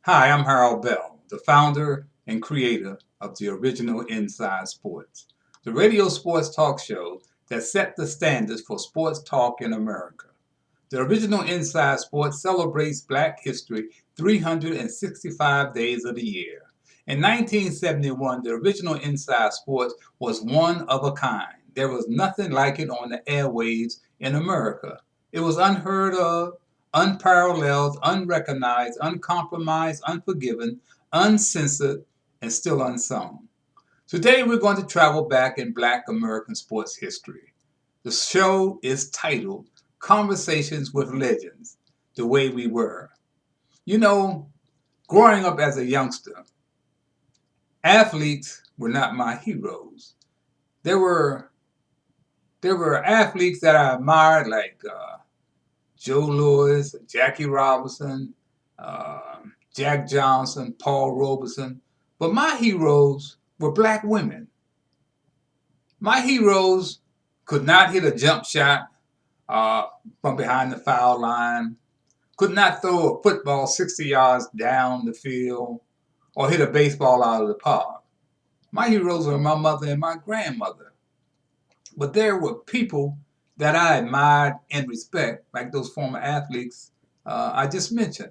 Hi, I'm Harold Bell, the founder and creator of the original Inside Sports, the radio sports talk show that set the standards for sports talk in America. The original Inside Sports celebrates Black history 365 days of the year. In 1971, the original Inside Sports was one of a kind. There was nothing like it on the airwaves in America. It was unheard of, unparalleled, unrecognized, uncompromised, unforgiven, uncensored, and still unsung. Today, we're going to travel back in Black American sports history. The show is titled Conversations with Legends, the Way We Were. You know, growing up as a youngster, athletes were not my heroes. There were there were athletes that I admired, like Joe Louis, Jackie Robinson, Jack Johnson, Paul Robeson. But my heroes were black women. My heroes could not hit a jump shot uh, from behind the foul line, could not throw a football 60 yards down the field, or hit a baseball out of the park. My heroes were my mother and my grandmother. But there were people that I admired and respect, like those former athletes I just mentioned,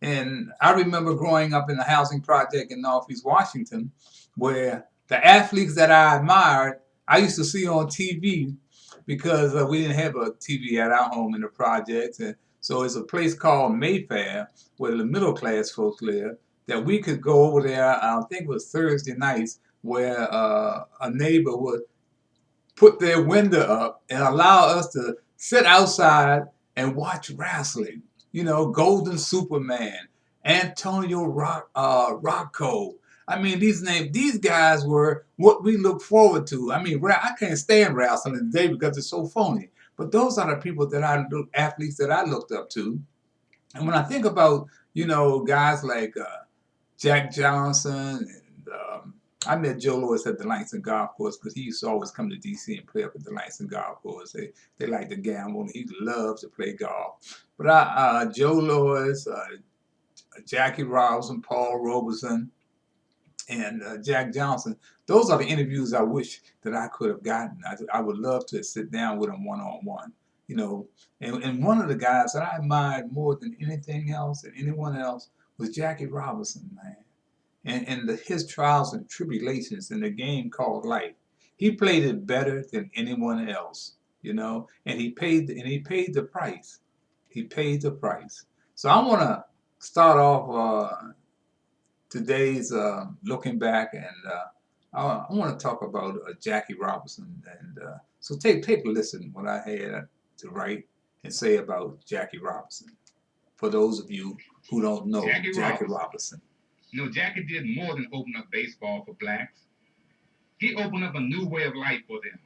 And I remember growing up in a housing project in Northeast Washington where the athletes that I admired, I used to see on TV because we didn't have a TV at our home in the projects. And so it's a place called Mayfair where the middle class folks live that we could go over there, I think it was Thursday nights, where a neighbor would put their window up and allow us to sit outside and watch wrestling. Golden Superman, Antonio Rocco. I mean, these guys were what we look forward to. I mean, I can't stand wrestling today because it's so phony. But those are the people athletes that I looked up to. And when I think about, guys like Jack Johnson. And I met Joe Louis at the Langston Golf Course because he used to always come to D.C. and play up at the Langston Golf Course. They like to gamble, and he loves to play golf. But Joe Louis, Jackie Robinson, Paul Robeson, and Jack Johnson, those are the interviews I wish that I could have gotten. I would love to sit down with them one on one. And one of the guys that I admired more than anything else and anyone else was Jackie Robinson, man, and his trials and tribulations in the game called life. He played it better than anyone else, and he paid the price. He paid the price. So I want to start off today's looking back, and I want to talk about Jackie Robinson. And so take a listen what I had to write and say about Jackie Robinson. For those of you who don't know Jackie Robinson. Jackie did more than open up baseball for blacks. He opened up a new way of life for them.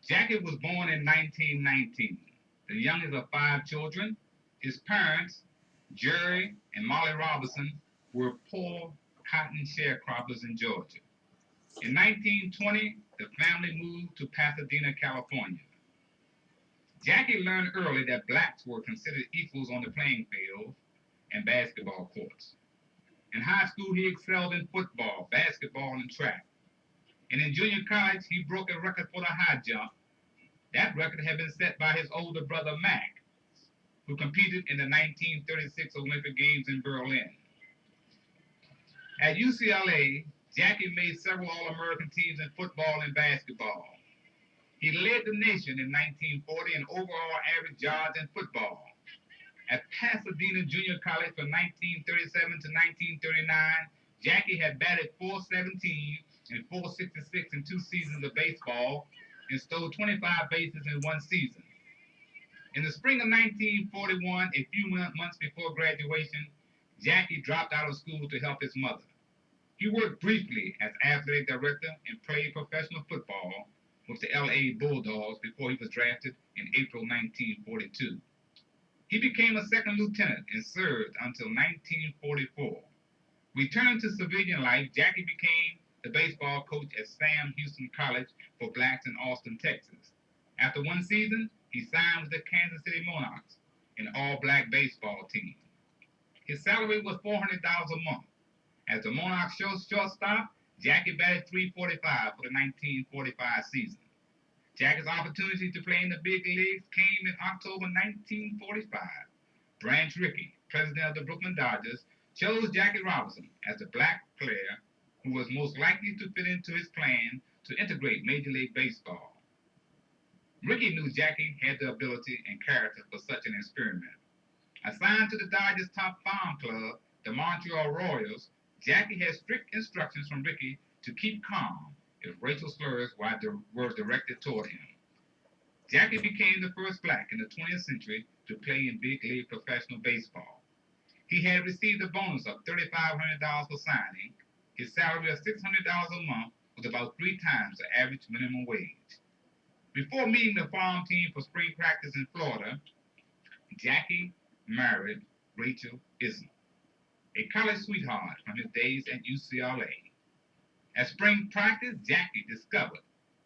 Jackie was born in 1919, the youngest of five children. His parents, Jerry and Molly Robinson, were poor cotton sharecroppers in Georgia. In 1920, the family moved to Pasadena, California. Jackie learned early that blacks were considered equals on the playing field and basketball courts. In high school, he excelled in football, basketball, and track. And in junior college, he broke a record for the high jump. That record had been set by his older brother, Mac, who competed in the 1936 Olympic Games in Berlin. At UCLA, Jackie made several All-American teams in football and basketball. He led the nation in 1940 in overall average yards in football. At Pasadena Junior College from 1937 to 1939, Jackie had batted .417 and .466 in two seasons of baseball and stole 25 bases in one season. In the spring of 1941, a few months before graduation, Jackie dropped out of school to help his mother. He worked briefly as athletic director and played professional football with the LA Bulldogs before he was drafted in April 1942. He became a second lieutenant and served until 1944. Returned to civilian life, Jackie became the baseball coach at Sam Houston College for blacks in Austin, Texas. After one season, he signed with the Kansas City Monarchs, an all-black baseball team. His salary was $400 a month. As the Monarchs shortstop, Jackie batted .345 for the 1945 season. Jackie's opportunity to play in the big leagues came in October 1945. Branch Rickey, president of the Brooklyn Dodgers, chose Jackie Robinson as the black player who was most likely to fit into his plan to integrate Major League Baseball. Rickey knew Jackie had the ability and character for such an experiment. Assigned to the Dodgers' top farm club, the Montreal Royals, Jackie had strict instructions from Rickey to keep calm if racial slurs were directed toward him. Jackie became the first black in the 20th century to play in big league professional baseball. He had received a bonus of $3,500 for signing. His salary of $600 a month was about 3 times the average minimum wage. Before meeting the farm team for spring practice in Florida, Jackie married Rachel Islam, a college sweetheart from his days at UCLA. At spring practice, Jackie discovered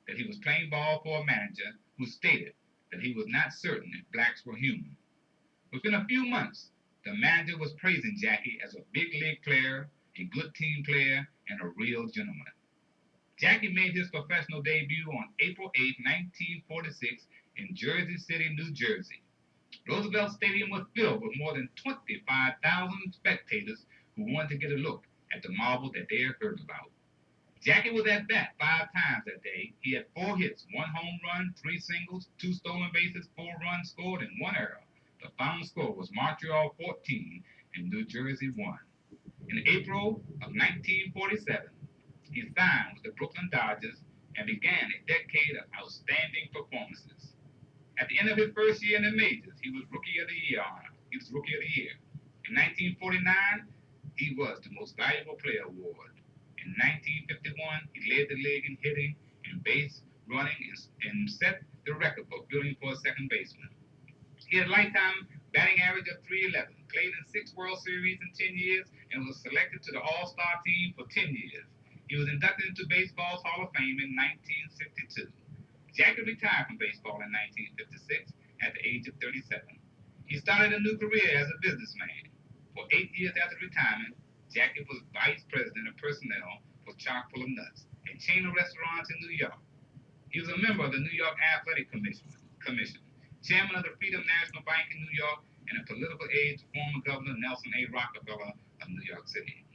that he was playing ball for a manager who stated that he was not certain if blacks were human. Within a few months, the manager was praising Jackie as a big league player, a good team player, and a real gentleman. Jackie made his professional debut on April 8, 1946, in Jersey City, New Jersey. Roosevelt Stadium was filled with more than 25,000 spectators who wanted to get a look at the marvel that they had heard about. Jackie was at bat 5 times that day. He had 4 hits, 1 home run, 3 singles, 2 stolen bases, 4 runs scored, and 1 error. The final score was Montreal 14 and New Jersey 1. In April of 1947, he signed with the Brooklyn Dodgers and began a decade of outstanding performances. At the end of his first year in the majors, he was Rookie of the Year honor. He was Rookie of the Year. In 1949, he was the Most Valuable Player award. In 1951, he led the league in hitting and base running and set the record for fielding for a second baseman. He had a lifetime batting average of .311, played in 6 World Series in 10 years, and was selected to the All-Star team for 10 years. He was inducted into Baseball's Hall of Fame in 1962. Jackie retired from baseball in 1956 at the age of 37. He started a new career as a businessman. For 8 years after retirement, Jackie was vice president of personnel for Chock full of Nuts, a chain of restaurants in New York. He was a member of the New York Athletic Commission, chairman of the Freedom National Bank in New York, and a political aide to former Governor Nelson A. Rockefeller of New York City.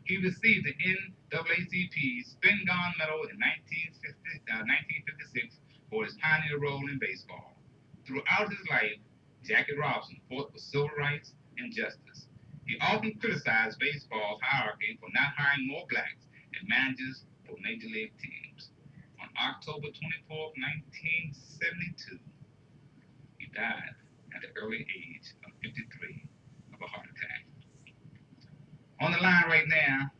He received the NAACP Spin Gone Medal in 1956 for his pioneer role in baseball. Throughout his life, Jackie Robinson fought for civil rights and justice. He often criticized baseball's hierarchy for not hiring more blacks and managers for major league teams. On October 24, 1972, he died at the early age of 53 of a heart attack. On the line right now,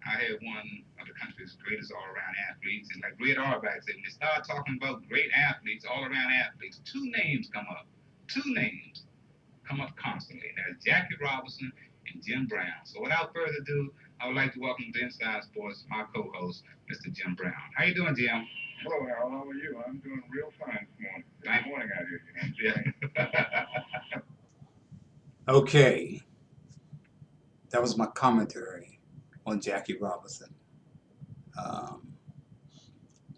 I have one of the country's greatest all-around athletes, and like Great Auerbach said, when they start talking about great athletes, all-around athletes, 2 names come up. 2 names come up constantly. That's Jackie Robinson and Jim Brown. So without further ado, I would like to welcome to Inside Sports my co-host, Mr. Jim Brown. How you doing, Jim? Hello, Al. How are you? I'm doing real fine this morning. Good morning out here, Yeah. Okay, that was my commentary on Jackie Robinson. Um,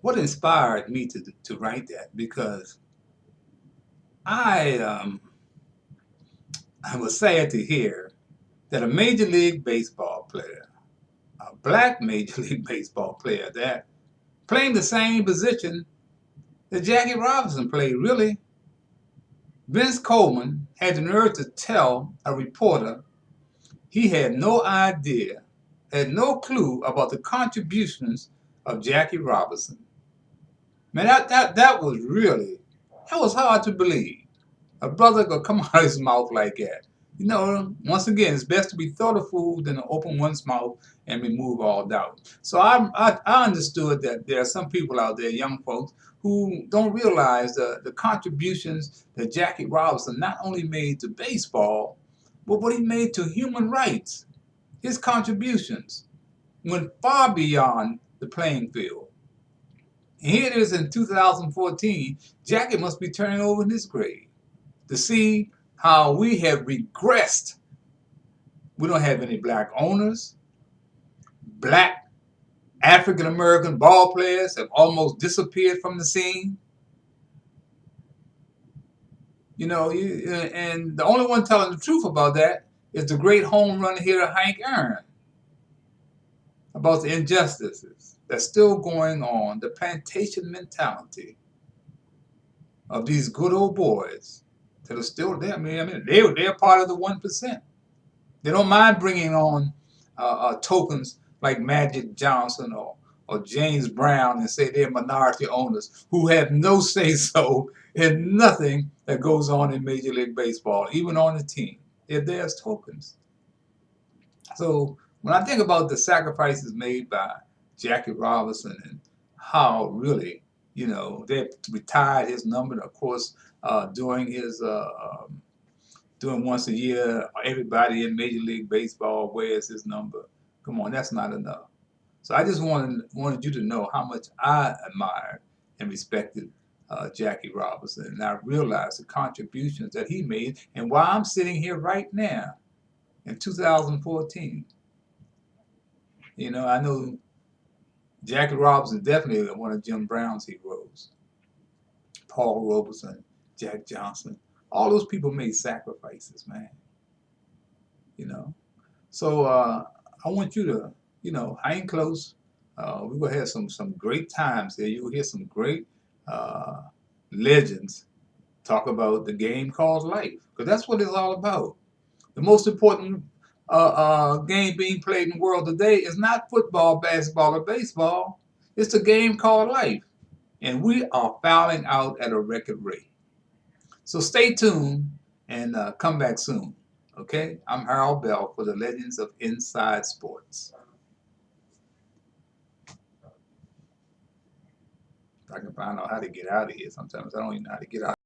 what inspired me to write that? Because I I was sad to hear that a Major League Baseball player, a black Major League Baseball player, that playing the same position that Jackie Robinson played, really, Vince Coleman had the nerve to tell a reporter he had no idea, had no clue about the contributions of Jackie Robinson. Man, that was really, that was hard to believe. A brother could come out of his mouth like that. You know, once again, it's best to be thoughtful than to open one's mouth and remove all doubt. So I understood that there are some people out there, young folks, who don't realize the contributions that Jackie Robinson not only made to baseball, but what he made to human rights. His contributions went far beyond the playing field. And here it is in 2014, Jackie must be turning over in his grave to see how we have regressed We don't have any black owners. Black African American ball players have almost disappeared from the scene. You know, and the only one telling the truth about that is the great home run hitter Hank Aaron, about the injustices that's still going on, the plantation mentality of these good old boys that are still there. They're part of the 1%. They don't mind bringing on tokens like Magic Johnson or James Brown and say they're minority owners who have no say so in nothing that goes on in Major League Baseball, even on the team. They're there as tokens. So when I think about the sacrifices made by Jackie Robinson and how really, they retired his number, of course, during his doing once a year, everybody in Major League Baseball wears his number. Come on, that's not enough. So I just wanted you to know how much I admired and respected Jackie Robinson, and I realized the contributions that he made, and why I'm sitting here right now in 2014. I know Jackie Robinson definitely one of Jim Brown's heroes. Paul Robeson, Jack Johnson, all those people made sacrifices, man. You know. So I want you to, hang close. We're gonna have some great times there. You'll hear some great uh, legends talk about the game called life, because that's what it's all about. The most important game being played in the world today is not football, basketball, or baseball. It's a game called life, and we are fouling out at a record rate. So stay tuned and come back soon. Okay, I'm Harold Bell for the Legends of Inside Sports. If I can find out how to get out of here, sometimes I don't even know how to get out.